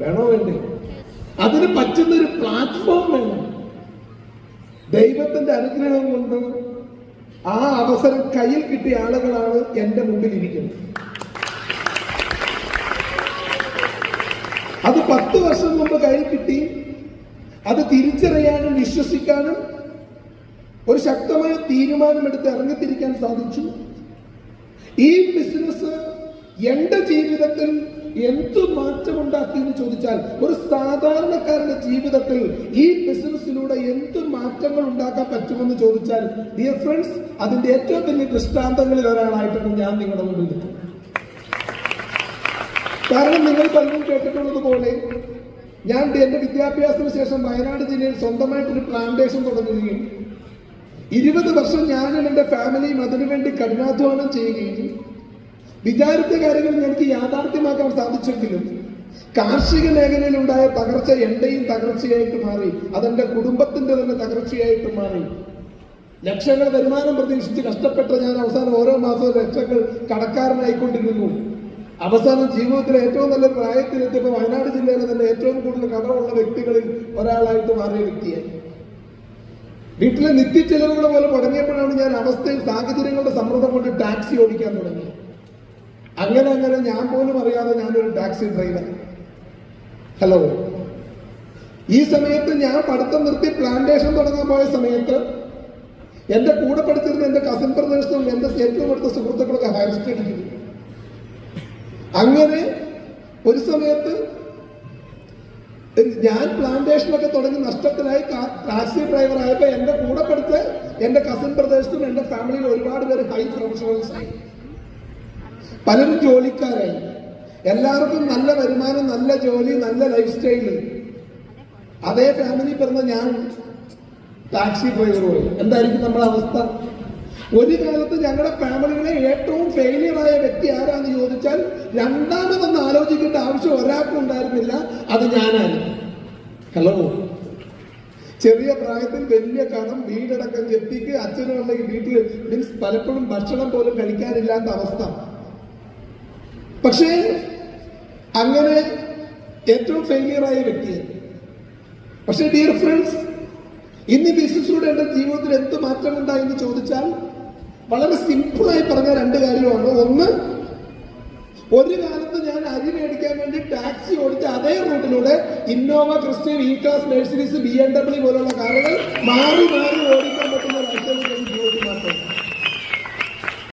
വേണോ വേണ്ടേ? അതിന് പറ്റുന്ന ഒരു പ്ലാറ്റ്ഫോം വേണം. ദൈവത്തിന്റെ അനുഗ്രഹം കൊണ്ട് ആ അവസരം കയ്യിൽ കിട്ടിയ ആളുകളാണ് എന്റെ മുമ്പിൽ ഇരിക്കുന്നത്. അത് 10 വർഷം മുമ്പ് കയ്യിൽ കിട്ടി. അത് തിരിച്ചറിയാനും വിശ്വസിക്കാനും ഒരു ശക്തമായ തീരുമാനമെടുത്ത് ഇറങ്ങിത്തിരിക്കാൻ സാധിച്ചു. ഈ ബിസിനസ് എന്റെ ജീവിതത്തിൽ എന്ത് മാറ്റമുണ്ടാക്കി എന്ന് ചോദിച്ചാൽ, ഒരു സാധാരണക്കാരന്റെ ജീവിതത്തിൽ ഈ ബിസിനസ്സിലൂടെ എന്ത് മാറ്റങ്ങൾ ഉണ്ടാക്കാൻ പറ്റുമെന്ന് ചോദിച്ചാൽ, ഡിയർ ഫ്രണ്ട്സ്, അതിന്റെ ഏറ്റവും വലിയ ദൃഷ്ടാന്തങ്ങളിൽ ഒരാളായിട്ടാണ് ഞാൻ നിങ്ങളുടെ മുമ്പിൽ നിൽക്കുന്നത്. കാരണം നിങ്ങൾ പലരും കേട്ടിട്ടുള്ളത് പോലെ ഞാൻ എന്റെ വിദ്യാഭ്യാസത്തിന് ശേഷം വയനാട് ജില്ലയിൽ സ്വന്തമായിട്ടൊരു പ്ലാന്റേഷൻ തുടങ്ങുകയും 20 വർഷം ഞാനും എന്റെ ഫാമിലിയും അതിനുവേണ്ടി കഠിനാധ്വാനം ചെയ്യുകയും വിചാരിച്ച കാര്യങ്ങൾ എനിക്ക് യാഥാർത്ഥ്യമാക്കാൻ സാധിച്ചെങ്കിലും കാർഷിക മേഖലയിൽ ഉണ്ടായ തകർച്ച എന്റെയും തകർച്ചയായിട്ട് മാറി. അതെന്റെ കുടുംബത്തിന്റെ തന്നെ തകർച്ചയായിട്ട് മാറി. ലക്ഷങ്ങൾ വരുമാനം പ്രതീക്ഷിച്ച് കഷ്ടപ്പെട്ട ഞാൻ അവസാനം ഓരോ മാസവും ലക്ഷങ്ങൾ കടക്കാരനായിക്കൊണ്ടിരുന്നു. അവസാനം ജീവിതത്തിലെ ഏറ്റവും നല്ലൊരു പ്രായത്തിലെത്തിയപ്പോൾ വയനാട് ജില്ലയിലെ തന്നെ ഏറ്റവും കൂടുതൽ കടമുള്ള വ്യക്തികളിൽ ഒരാളായിട്ട് മാറിയ വ്യക്തിയായി. വീട്ടിലെ നിത്യച്ചെലവുകൾ പോലെ മുടങ്ങിയപ്പോഴാണ് ഞാൻ അവസ്ഥയിൽ സാഹചര്യങ്ങളുടെ സമ്മർദ്ദം കൊണ്ട് ടാക്സി ഓടിക്കാൻ തുടങ്ങി. അങ്ങനെ ഞാൻ പോലും അറിയാതെ ഞാനൊരു ടാക്സി ഡ്രൈവർ. ഹലോ, ഈ സമയത്ത് ഞാൻ പഠിത്തം നിർത്തി പ്ലാന്റേഷൻ തുടങ്ങാൻ പോയ സമയത്ത് എന്റെ കൂടെ പഠിച്ചിരുന്ന എന്റെ കസിൻ ബ്രദേഴ്സും എന്റെ ഏറ്റവും അടുത്ത സുഹൃത്തുക്കളൊക്കെ ഹയർ സ്റ്റഡിക്ക്. അങ്ങനെ ഒരു സമയത്ത് ഞാൻ പ്ലാന്റേഷനൊക്കെ തുടങ്ങി നഷ്ടത്തിലായി ടാക്സി ഡ്രൈവർ ആയപ്പോ എന്റെ കൂടെ പഠിച്ച എന്റെ കസിൻ ബ്രദേഴ്സും എന്റെ ഫാമിലിയിൽ ഒരുപാട് പേര് ഹൈ പ്രൊഫഷണൽസ് ആയി. പലരും ജോലിക്കാരായി. എല്ലാവർക്കും നല്ല വരുമാനം, നല്ല ജോലി, നല്ല ലൈഫ് സ്റ്റൈല്. അതേ ഫാമിലി പിറന്ന ഞാൻ ടാക്സി ഡ്രൈവറുമായി. എന്തായിരിക്കും നമ്മുടെ അവസ്ഥ? ഒരു കാലത്ത് ഞങ്ങളുടെ ഫാമിലിയിലെ ഏറ്റവും ഫെയിലിയറായ വ്യക്തി ആരാന്ന് ചോദിച്ചാൽ രണ്ടാമതൊന്ന് ആലോചിക്കേണ്ട ആവശ്യം ഒരാൾക്കും ഉണ്ടായിരുന്നില്ല. അത് ഞാനാണ്. ഹലോ, ചെറിയ പ്രായത്തിൽ വലിയ കടം, വീടടക്കം ജപ്തിക്ക്, അച്ഛനും അമ്മയ്ക്ക് വീട്ടിൽ മീൻസ് പലപ്പോഴും ഭക്ഷണം പോലും കഴിക്കാനില്ലാത്ത അവസ്ഥ. പക്ഷേ അങ്ങനെ ഏറ്റവും ഫെയിലിയറായ വ്യക്തിയാണ്. പക്ഷേ ഡിയർ ഫ്രണ്ട്സ്, ഇന്ന് ബിസിനസ്സിലൂടെ എന്റെ ജീവിതത്തിൽ എന്ത് മാറ്റമുണ്ടായി എന്ന് ചോദിച്ചാൽ വളരെ സിമ്പിളായി പറഞ്ഞ 2 കാര്യമാണ്. ഒന്ന്, ഒരു കാലത്ത് ഞാൻ അരി മേടിക്കാൻ വേണ്ടി ടാക്സി ഓടിച്ച അതേ റൂട്ടിലൂടെ Innova, Crysta, E class, Mercedes, BMW പോലുള്ള കാറുകൾ മാറി ഓടിക്കാൻ